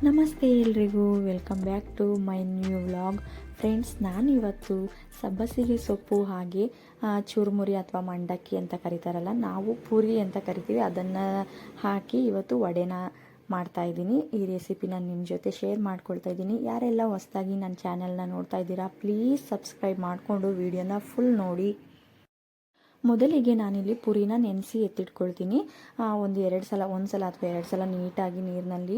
ನಮಸ್ತೆ ಎಲ್ರಿಗೂ, welcome back to my new vlog. Friends, ನಾನು ಇವತ್ತು ಸಬ್ಬಸಿಗೆ ಸೊಪ್ಪು ಹಾಗೆ ಚುರುಮುರಿ ಅಥವಾ ಮಂಡಕ್ಕಿ ಅಂತ ಕರೀತಾರಲ್ಲ, ನಾವು ಪೂರಿ ಅಂತ ಕರಿತೀವಿ, ಅದನ್ನು ಹಾಕಿ ಇವತ್ತು ವಡೆನ ಮಾಡ್ತಾಯಿದ್ದೀನಿ. ಈ ರೆಸಿಪಿನ ನಿಮ್ಮ ಜೊತೆ ಶೇರ್ ಮಾಡ್ಕೊಳ್ತಾ ಇದ್ದೀನಿ. ಯಾರೆಲ್ಲ ಹೊಸದಾಗಿ ನನ್ನ ಚಾನೆಲ್ನ ನೋಡ್ತಾ ಇದ್ದೀರಾ, ಪ್ಲೀಸ್ ಸಬ್ಸ್ಕ್ರೈಬ್ ಮಾಡಿಕೊಂಡು ವಿಡಿಯೋನ ಫುಲ್ ನೋಡಿ. ಮೊದಲಿಗೆ ನಾನಿಲ್ಲಿ ಪುರಿನ ನೆನೆಸಿ ಎತ್ತಿಟ್ಕೊಳ್ತೀನಿ. ಒಂದು ಸಲ ಅಥವಾ 2 ಸಲ ನೀಟಾಗಿ ನೀರಿನಲ್ಲಿ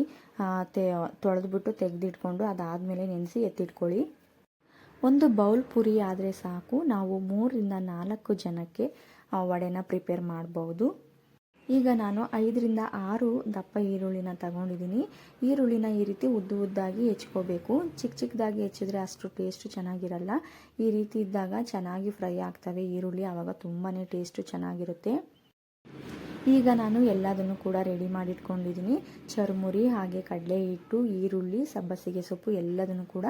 ತೊಳೆದ್ಬಿಟ್ಟು ತೆಗೆದಿಟ್ಕೊಂಡು ಅದಾದಮೇಲೆ ನೆನೆಸಿ ಎತ್ತಿಟ್ಕೊಳ್ಳಿ. ಒಂದು ಬೌಲ್ ಪುರಿ ಆದರೆ ಸಾಕು, ನಾವು 3 ರಿಂದ 4 ಜನಕ್ಕೆ ವಡೆನ ಪ್ರಿಪೇರ್ ಮಾಡ್ಬೋದು. ಈಗ ನಾನು 5 ರಿಂದ 6 ದಪ್ಪ ಈರುಳ್ಳಿನ ತಗೊಂಡಿದ್ದೀನಿ. ಈರುಳ್ಳಿನ ಈ ರೀತಿ ಉದ್ದಾಗಿ ಹೆಚ್ಕೋಬೇಕು. ಚಿಕ್ಕದಾಗಿ ಹೆಚ್ಚಿದ್ರೆ ಅಷ್ಟು ಟೇಸ್ಟು ಚೆನ್ನಾಗಿರಲ್ಲ. ಈ ರೀತಿ ಇದ್ದಾಗ ಚೆನ್ನಾಗಿ ಫ್ರೈ ಆಗ್ತವೆ ಈರುಳ್ಳಿ, ಆವಾಗ ತುಂಬಾ ಟೇಸ್ಟು ಚೆನ್ನಾಗಿರುತ್ತೆ. ಈಗ ನಾನು ಎಲ್ಲದನ್ನು ಕೂಡ ರೆಡಿ ಮಾಡಿಟ್ಕೊಂಡಿದ್ದೀನಿ. ಚುರುಮುರಿ ಹಾಗೆ ಕಡಲೆ ಹಿಟ್ಟು, ಈರುಳ್ಳಿ, ಸಬ್ಬಸಿಗೆ ಸೊಪ್ಪು ಎಲ್ಲದನ್ನು ಕೂಡ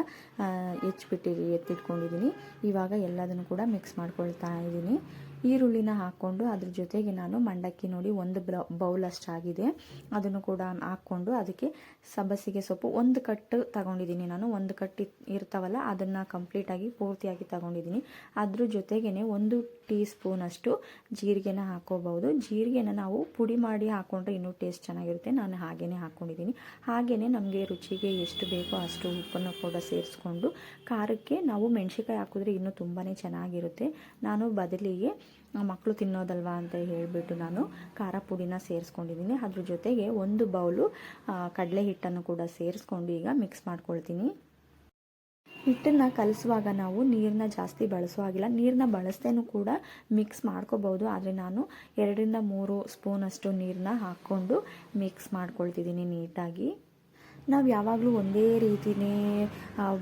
ಎತ್ತಿಟ್ಕೊಂಡಿದ್ದೀನಿ. ಇವಾಗ ಎಲ್ಲದನ್ನು ಕೂಡ ಮಿಕ್ಸ್ ಮಾಡ್ಕೊಳ್ತಾ ಇದ್ದೀನಿ. ಈರುಳ್ಳಿನ ಹಾಕ್ಕೊಂಡು ಅದ್ರ ಜೊತೆಗೆ ನಾನು ಮಂಡಕ್ಕಿ ನೋಡಿ 1 ಬೌಲ್ ಅಷ್ಟಾಗಿದೆ, ಅದನ್ನು ಕೂಡ ಹಾಕ್ಕೊಂಡು ಅದಕ್ಕೆ ಸಬ್ಬಸಿಗೆ ಸೊಪ್ಪು 1 ಕಟ್ಟು ತಗೊಂಡಿದ್ದೀನಿ. ನಾನು 1 ಕಟ್ಟು ಇರ್ತಾವಲ್ಲ ಅದನ್ನು ಕಂಪ್ಲೀಟಾಗಿ ಪೂರ್ತಿಯಾಗಿ ತಗೊಂಡಿದ್ದೀನಿ. ಅದ್ರ ಜೊತೆಗೇ 1 ಟೀ ಸ್ಪೂನ್ ಅಷ್ಟು ಜೀರಿಗೆನ ಹಾಕೋಬಹುದು. ಜೀರಿಗೆನ ನಾವು ಪುಡಿ ಮಾಡಿ ಹಾಕ್ಕೊಂಡ್ರೆ ಇನ್ನೂ ಟೇಸ್ಟ್ ಚೆನ್ನಾಗಿರುತ್ತೆ. ನಾನು ಹಾಗೇ ಹಾಕ್ಕೊಂಡಿದ್ದೀನಿ. ಹಾಗೆಯೇ ನಮಗೆ ರುಚಿಗೆ ಎಷ್ಟು ಬೇಕೋ ಅಷ್ಟು ಉಪ್ಪನ್ನು ಕೂಡ ಸೇರಿಸ್ಕೊಂಡು, ಖಾರಕ್ಕೆ ನಾವು ಮೆಣಸಿನ್ಕಾಯಿ ಹಾಕಿದ್ರೆ ಇನ್ನೂ ತುಂಬಾ ಚೆನ್ನಾಗಿರುತ್ತೆ. ನಾನು ಬದಲಿಗೆ ಮಕ್ಕಳು ತಿನ್ನೋದಲ್ವಾ ಅಂತ ಹೇಳಿಬಿಟ್ಟು ನಾನು ಖಾರ ಪುಡಿನ ಸೇರಿಸ್ಕೊಂಡಿದ್ದೀನಿ. ಅದ್ರ ಜೊತೆಗೆ 1 ಬೌಲು ಕಡಲೆ ಹಿಟ್ಟನ್ನು ಕೂಡ ಸೇರಿಸ್ಕೊಂಡು ಈಗ ಮಿಕ್ಸ್ ಮಾಡ್ಕೊಳ್ತೀನಿ. ಹಿಟ್ಟನ್ನು ಕಲಿಸುವಾಗ ನಾವು ನೀರನ್ನ ಜಾಸ್ತಿ ಬಳಸುವಾಗಿಲ್ಲ, ನೀರನ್ನ ಬಳಸ್ತೇನೂ ಕೂಡ ಮಿಕ್ಸ್ ಮಾಡ್ಕೋಬಹುದು. ಆದರೆ ನಾನು 2 ರಿಂದ 3 ಸ್ಪೂನ್ ಅಷ್ಟು ನೀರನ್ನ ಹಾಕ್ಕೊಂಡು ಮಿಕ್ಸ್ ಮಾಡ್ಕೊಳ್ತಿದ್ದೀನಿ ನೀಟಾಗಿ. ನಾವು ಯಾವಾಗಲೂ ಒಂದೇ ರೀತಿಯೇ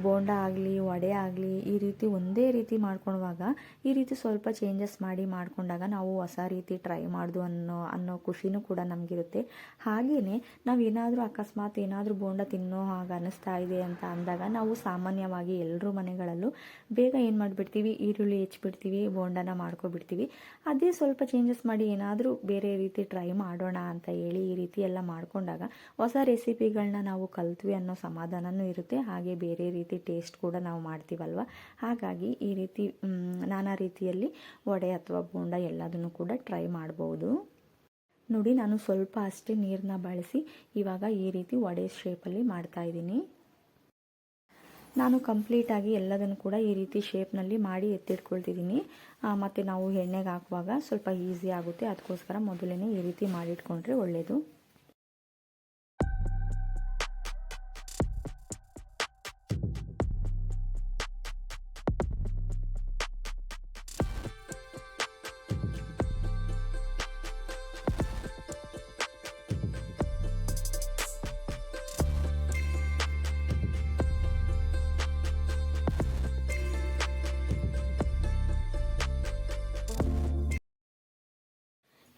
ಬೋಂಡ ಆಗಲಿ ವಡೆ ಆಗಲಿ ಈ ರೀತಿ ಒಂದೇ ರೀತಿ ಮಾಡ್ಕೊಳ್ಳುವಾಗ ಈ ರೀತಿ ಸ್ವಲ್ಪ ಚೇಂಜಸ್ ಮಾಡಿ ಮಾಡ್ಕೊಂಡಾಗ ನಾವು ಹೊಸ ರೀತಿ ಟ್ರೈ ಮಾಡ್ದು ಅನ್ನೋ ಖುಷಿನೂ ಕೂಡ ನಮಗಿರುತ್ತೆ. ಹಾಗೆಯೇ ನಾವು ಏನಾದರೂ ಅಕಸ್ಮಾತ್ ಏನಾದರೂ ಬೋಂಡ ತಿನ್ನೋ ಹಾಗೆ ಅನ್ನಿಸ್ತಾ ಇದೆ ಅಂತ ಅಂದಾಗ ನಾವು ಸಾಮಾನ್ಯವಾಗಿ ಎಲ್ಲರೂ ಮನೆಗಳಲ್ಲೂ ಬೇಗ ಏನು ಮಾಡಿಬಿಡ್ತೀವಿ, ಈರುಳ್ಳಿ ಹೆಚ್ಚಿಬಿಡ್ತೀವಿ, ಬೋಂಡನ ಮಾಡ್ಕೊಬಿಡ್ತೀವಿ. ಅದೇ ಸ್ವಲ್ಪ ಚೇಂಜಸ್ ಮಾಡಿ ಏನಾದರೂ ಬೇರೆ ರೀತಿ ಟ್ರೈ ಮಾಡೋಣ ಅಂತ ಹೇಳಿ ಈ ರೀತಿ ಎಲ್ಲ ಮಾಡ್ಕೊಂಡಾಗ ಹೊಸ ರೆಸಿಪಿಗಳನ್ನ ನಾವು ಕಲ್ತ್ವಿ ಅನ್ನೋ ಸಮಾಧಾನನೂ ಇರುತ್ತೆ. ಹಾಗೆ ಬೇರೆ ರೀತಿ ಟೇಸ್ಟ್ ಕೂಡ ನಾವು ಮಾಡ್ತೀವಲ್ವ. ಹಾಗಾಗಿ ಈ ರೀತಿ ನಾನಾ ರೀತಿಯಲ್ಲಿ ವಡೆ ಅಥವಾ ಬೋಂಡ ಎಲ್ಲದನ್ನು ಕೂಡ ಟ್ರೈ ಮಾಡ್ಬೋದು. ನೋಡಿ, ನಾನು ಸ್ವಲ್ಪ ಅಷ್ಟೇ ನೀರನ್ನ ಬಳಸಿ ಇವಾಗ ಈ ರೀತಿ ವಡೆ ಶೇಪಲ್ಲಿ ಮಾಡ್ತಾ ಇದ್ದೀನಿ. ನಾನು ಕಂಪ್ಲೀಟಾಗಿ ಎಲ್ಲದನ್ನು ಕೂಡ ಈ ರೀತಿ ಶೇಪ್ನಲ್ಲಿ ಮಾಡಿ ಎತ್ತಿಟ್ಕೊಳ್ತಿದ್ದೀನಿ. ಮತ್ತು ನಾವು ಎಣ್ಣೆಗೆ ಹಾಕುವಾಗ ಸ್ವಲ್ಪ ಈಸಿ ಆಗುತ್ತೆ. ಅದಕ್ಕೋಸ್ಕರ ಮೊದಲೇ ಈ ರೀತಿ ಮಾಡಿಟ್ಕೊಂಡ್ರೆ ಒಳ್ಳೆಯದು.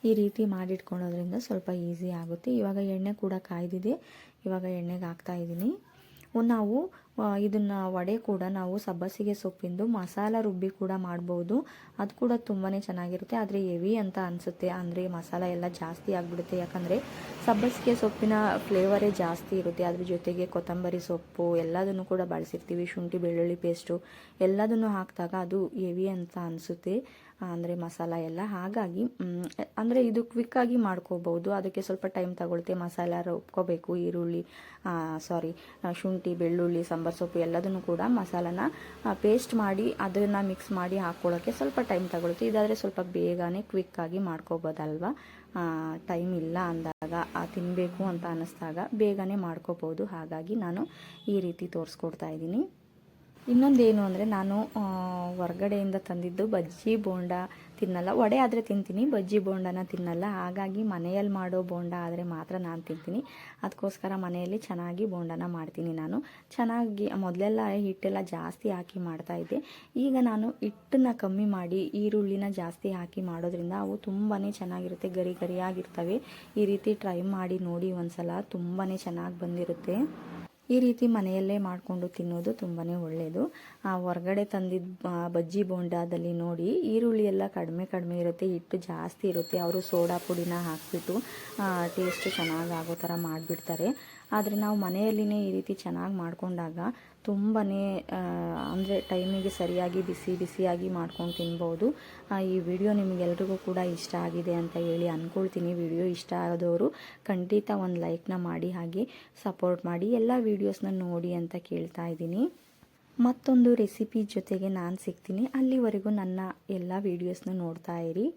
ಈ ರೀತಿ ಮಾಡಿಟ್ಕೊಳ್ಳೋದ್ರಿಂದ ಸ್ವಲ್ಪ ಈಸಿ ಆಗುತ್ತೆ. ಇವಾಗ ಎಣ್ಣೆ ಕೂಡ ಕಾಯ್ದಿದೆ. ಇವಾಗ ಎಣ್ಣೆಗೆ ಹಾಕ್ತಾ ಇದ್ದೀನಿ. ನಾವು ಇದನ್ನು ವಡೆ ಕೂಡ ನಾವು ಸಬ್ಬಸಿಗೆ ಸೊಪ್ಪಿಂದು ಮಸಾಲ ರುಬ್ಬಿ ಕೂಡ ಮಾಡ್ಬೋದು. ಅದು ಕೂಡ ತುಂಬಾ ಚೆನ್ನಾಗಿರುತ್ತೆ. ಆದರೆ ಹೆವಿ ಅಂತ ಅನಿಸುತ್ತೆ, ಅಂದರೆ ಮಸಾಲ ಎಲ್ಲ ಜಾಸ್ತಿ ಆಗಿಬಿಡುತ್ತೆ. ಯಾಕಂದರೆ ಸಬ್ಬಸಿಗೆ ಸೊಪ್ಪಿನ ಫ್ಲೇವರೇ ಜಾಸ್ತಿ ಇರುತ್ತೆ. ಅದ್ರ ಜೊತೆಗೆ ಕೊತ್ತಂಬರಿ ಸೊಪ್ಪು ಎಲ್ಲದನ್ನು ಕೂಡ ಬಳಸಿರ್ತೀವಿ, ಶುಂಠಿ ಬೆಳ್ಳುಳ್ಳಿ ಪೇಸ್ಟು ಎಲ್ಲದನ್ನು ಹಾಕಿದಾಗ ಅದು ಹೆವಿ ಅಂತ ಅನಿಸುತ್ತೆ, ಅಂದರೆ ಮಸಾಲ ಎಲ್ಲ. ಹಾಗಾಗಿ ಅಂದರೆ ಇದು ಕ್ವಿಕ್ಕಾಗಿ ಮಾಡ್ಕೋಬೋದು. ಅದಕ್ಕೆ ಸ್ವಲ್ಪ ಟೈಮ್ ತಗೊಳುತ್ತೆ. ಮಸಾಲ ರುಬ್ಕೋಬೇಕು, ಶುಂಠಿ ಬೆಳ್ಳುಳ್ಳಿ ಸಾಂಬಾರು ಸೊಪ್ಪು ಎಲ್ಲದನ್ನು ಕೂಡ ಮಸಾಲನ ಪೇಸ್ಟ್ ಮಾಡಿ ಅದನ್ನು ಮಿಕ್ಸ್ ಮಾಡಿ ಹಾಕ್ಕೊಳ್ಳೋಕ್ಕೆ ಸ್ವಲ್ಪ ಟೈಮ್ ತಗೊಳುತ್ತೆ. ಇದಾದರೆ ಸ್ವಲ್ಪ ಬೇಗನೆ ಕ್ವಿಕ್ಕಾಗಿ ಮಾಡ್ಕೋಬೋದಲ್ವ. ಟೈಮ್ ಇಲ್ಲ ಅಂದಾಗ ತಿನ್ನಬೇಕು ಅಂತ ಅನ್ನಿಸ್ದಾಗ ಬೇಗನೆ ಮಾಡ್ಕೋಬೋದು. ಹಾಗಾಗಿ ನಾನು ಈ ರೀತಿ ತೋರಿಸ್ಕೊಡ್ತಾ ಇದ್ದೀನಿ. ಇನ್ನೊಂದೇನು ಅಂದರೆ, ನಾನು ಹೊರಗಡೆಯಿಂದ ತಂದಿದ್ದು ಬಜ್ಜಿ ಬೋಂಡ ತಿನ್ನಲ್ಲ. ವಡೆ ಆದರೆ ತಿಂತೀನಿ, ಬಜ್ಜಿ ಬೋಂಡನ ತಿನ್ನಲ್ಲ. ಹಾಗಾಗಿ ಮನೆಯಲ್ಲಿ ಮಾಡೋ ಬೋಂಡ ಆದರೆ ಮಾತ್ರ ನಾನು ತಿಂತೀನಿ. ಅದಕ್ಕೋಸ್ಕರ ಮನೆಯಲ್ಲಿ ಚೆನ್ನಾಗಿ ಬೋಂಡನ ಮಾಡ್ತೀನಿ. ನಾನು ಚೆನ್ನಾಗಿ ಮೊದಲೆಲ್ಲ ಹಿಟ್ಟೆಲ್ಲ ಜಾಸ್ತಿ ಹಾಕಿ ಮಾಡ್ತಾಯಿದ್ದೆ. ಈಗ ನಾನು ಹಿಟ್ಟನ್ನು ಕಮ್ಮಿ ಮಾಡಿ ಈರುಳ್ಳಿನ ಜಾಸ್ತಿ ಹಾಕಿ ಮಾಡೋದ್ರಿಂದ ಅವು ತುಂಬಾ ಚೆನ್ನಾಗಿರುತ್ತೆ, ಗರಿಯಾಗಿರ್ತವೆ. ಈ ರೀತಿ ಟ್ರೈ ಮಾಡಿ ನೋಡಿ ಒಂದ್ಸಲ, ತುಂಬಾ ಚೆನ್ನಾಗಿ ಬಂದಿರುತ್ತೆ. ಈ ರೀತಿ ಮನೆಯಲ್ಲೇ ಮಾಡಿಕೊಂಡು ತಿನ್ನೋದು ತುಂಬಾ ಒಳ್ಳೆಯದು. ಹೊರಗಡೆ ತಂದಿದ್ದ ಬಜ್ಜಿ ಬೋಂಡಾದಲ್ಲಿ ನೋಡಿ ಈರುಳ್ಳಿ ಎಲ್ಲ ಕಡಿಮೆ ಇರುತ್ತೆ, ಹಿಟ್ಟು ಜಾಸ್ತಿ ಇರುತ್ತೆ. ಅವರು ಸೋಡಾ ಪುಡಿನ ಹಾಕಿಬಿಟ್ಟು ಟೇಸ್ಟು ಚೆನ್ನಾಗಿ ಆಗೋ ಥರ ಮಾಡಿಬಿಡ್ತಾರೆ. ಆದರೆ ನಾವು ಮನೆಯಲ್ಲಿನೇ ಈ ರೀತಿ ಚೆನ್ನಾಗಿ ಮಾಡಿಕೊಂಡಾಗ ತುಂಬಾ ಅಂದರೆ ಟೈಮಿಗೆ ಸರಿಯಾಗಿ ಬಿಸಿಯಾಗಿ ಮಾಡ್ಕೊಂಡು ತಿನ್ಬೋದು. ಈ ವಿಡಿಯೋ ನಿಮಗೆಲ್ರಿಗೂ ಕೂಡ ಇಷ್ಟ ಆಗಿದೆ ಅಂತ ಹೇಳಿ ಅಂದ್ಕೊಳ್ತೀನಿ. ವಿಡಿಯೋ ಇಷ್ಟ ಆದವರು ಖಂಡಿತ ಒಂದು ಲೈಕ್ನ ಮಾಡಿ, ಹಾಗೆ ಸಪೋರ್ಟ್ ಮಾಡಿ, ಎಲ್ಲ ವೀಡಿಯೋಸ್ನ ನೋಡಿ ಅಂತ ಕೇಳ್ತಾ ಇದ್ದೀನಿ. ಮತ್ತೊಂದು ರೆಸಿಪಿ ಜೊತೆಗೆ ನಾನು ಸಿಗ್ತೀನಿ. ಅಲ್ಲಿವರೆಗೂ ನನ್ನ ಎಲ್ಲ ವೀಡಿಯೋಸ್ನ ನೋಡ್ತಾ ಇರಿ.